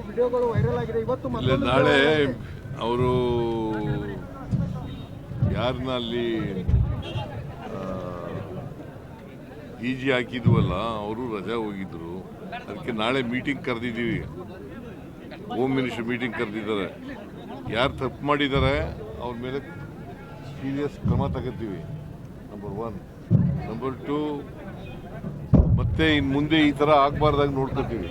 ವಿಡಿಯೋಗಳು ವೈರಲ್ ಆಗಿದೆ. ಇವತ್ತು ಇಲ್ಲ, ನಾಳೆ ಅವರು ಯಾರನ್ನ ಅಲ್ಲಿ ಈಜಿ ಹಾಕಿದ್ವಲ್ಲ, ಅವರು ರಜಾ ಹೋಗಿದ್ರು. ಅದಕ್ಕೆ ನಾಳೆ ಮೀಟಿಂಗ್ ಕರೆದಿದ್ದೀವಿ. ಹೋಮ್ ಮಿನಿಸ್ಟರ್ ಮೀಟಿಂಗ್ ಕರೆದಿದ್ದಾರೆ. ಯಾರು ತಪ್ಪು ಮಾಡಿದ್ದಾರೆ ಅವ್ರ ಮೇಲೆ ಸೀರಿಯಸ್ ಕ್ರಮ ತಗೋತೀವಿ. ನಂಬರ್ 1. ನಂಬರ್ 2, ಮತ್ತೆ ಇನ್ನು ಮುಂದೆ ಈ ಥರ ಆಗಬಾರ್ದಾಗ ನೋಡ್ಕೋತೀವಿ.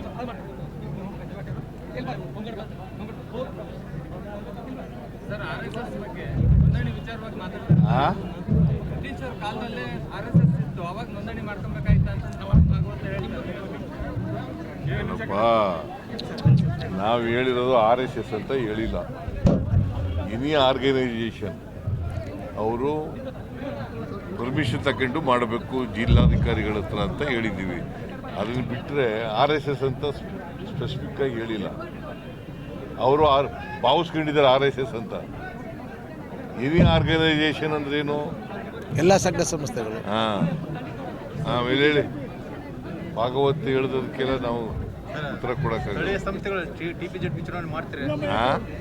ನಾವು ಹೇಳಿರೋದು RSS ಅಂತ ಹೇಳಿಲ್ಲ. ಎನಿ ಆರ್ಗನೈಸೇಷನ್ ಅವರು ಪರ್ಮಿಷನ್ ತಗೊಂಡು ಮಾಡಬೇಕು ಜಿಲ್ಲಾಧಿಕಾರಿಗಳ ಹತ್ರ ಅಂತ ಹೇಳಿದ್ದೀವಿ. ಅದನ್ನು ಬಿಟ್ಟರೆ RSS ಅಂತ ಸ್ಪೆಸಿಫಿಕ್ ಆಗಿ ಹೇಳಿಲ್ಲ. ಅವರು ಭಾವಿಸ್ಕೊಂಡಿದ್ದಾರೆ RSS ಅಂತ. ಎನಿ ಆರ್ಗನೈಸೇಷನ್ ಅಂದ್ರೇನು? ಎಲ್ಲ ಸಂಘ ಸಂಸ್ಥೆಗಳು. ಆಮೇಲೆ ಹೇಳಿ, ಭಾಗವತ್ ಹೇಳಿದಕ್ಕೆಲ್ಲ ನಾವು ಉತ್ತರ ಕೊಡಕ್ಕಾಗಲ್ಲ. ಸಂಸ್ಥೆಗಳು ಟಿಪಿಜೆಡ್ ಚುನಾವಣೆ ಮಾಡ್ತೀರಾ?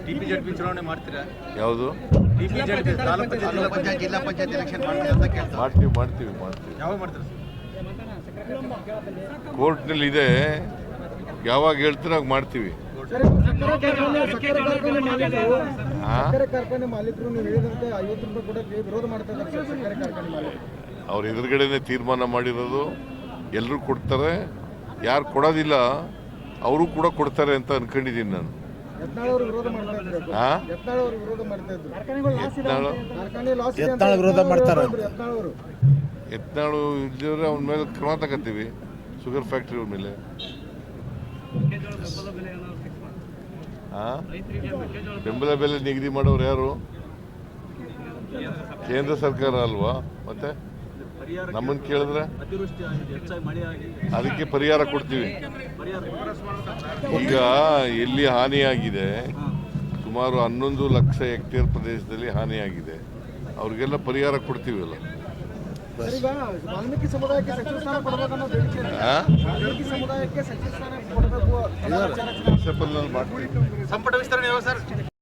ಟಿಪಿಜೆಡ್ ಚುನಾವಣೆ ಮಾಡ್ತೀರಾ? ಯಾವುದು? ಜಿಲ್ಲಾ ಪಂಚಾಯತ್ ಎಲೆಕ್ಷನ್ ಮಾಡ್ತೀವಿ. ಯಾವಾಗ ಮಾಡ್ತೀರಾ? ಕೋರ್ಟ್ನಲ್ಲಿ ಇದೆ, ಯಾವಾಗ ಹೇಳ್ತೀರ ಆಗ ಮಾಡ್ತೀವಿ. ಸಕ್ಕರೆ ಕಾರ್ಖಾನೆ ಮಾಲೀಕರು ನೀವು ಹೇಳಿದಂತೆ 50 ರೂಪಾಯಿ ಕೂಡ ವಿರೋಧ ಮಾಡ್ತಾ ಇದ್ದಾರೆ. ಸಕ್ಕರೆ ಕಾರ್ಖಾನೆ ಮಾಲೀಕರು ಅವ್ರ ಎದುರುಗಡೆನೆ ತೀರ್ಮಾನ ಮಾಡಿರೋದು. ಎಲ್ಲರೂ ಕೊಡ್ತಾರೆ, ಯಾರು ಕೊಡೋದಿಲ್ಲ ಅವರು ಕೂಡ ಕೊಡ್ತಾರೆ ಅಂತ ಅನ್ಕೊಂಡಿದ್ದೀನಿ ನಾನು. ಯತ್ನಾಳ್ ಅವರು ವಿರೋಧ ಮಾಡ್ತಾ ಇದ್ರು. ಯತ್ನಾಳ್ ವಿರೋಧ ಮಾಡ್ತಾರೆ. ಯತ್ನಾಳು ಇದ್ದರೆ ಅವನ ಮೇಲೆ ಕ್ರಮ ತಗೋತೀವಿ. ಶುಗರ್ ಫ್ಯಾಕ್ಟ್ರಿ ಅವ್ರ ಮೇಲೆ ಬೆಂಬಲ ಬೆಲೆ ನಿಗದಿ ಮಾಡೋರು ಯಾರು? ಕೇಂದ್ರ ಸರ್ಕಾರ ಅಲ್ವಾ? ಮತ್ತೆ ನಮ್ಮನ್ನು ಕೇಳಿದ್ರೆ ಅದಕ್ಕೆ ಪರಿಹಾರ ಕೊಡ್ತೀವಿ. ಈಗ ಎಲ್ಲಿ ಹಾನಿಯಾಗಿದೆ, ಸುಮಾರು 11 ಲಕ್ಷ ಹೆಕ್ಟೇರ್ ಪ್ರದೇಶದಲ್ಲಿ ಹಾನಿಯಾಗಿದೆ. ಅವ್ರಿಗೆಲ್ಲ ಪರಿಹಾರ ಕೊಡ್ತೀವಲ್ಲ. ವಾಲ್ಮೀಕಿ ಸಮುದಾಯಕ್ಕೆ ಸಚಿವ ಸ್ಥಾನ ಕೊಡಬೇಕನ್ನೋ ಬೇಡಿಕೆ ಇದೆ. ವಾಲ್ಮೀಕಿ ಸಮುದಾಯಕ್ಕೆ ಸಚಿವ ಸ್ಥಾನ ಕೊಡಬೇಕು. ಮಾಡ್ತೀವಿ. ಸಂಪುಟ ವಿಸ್ತರಣೆ ಯಾವಾಗ ಸರ್?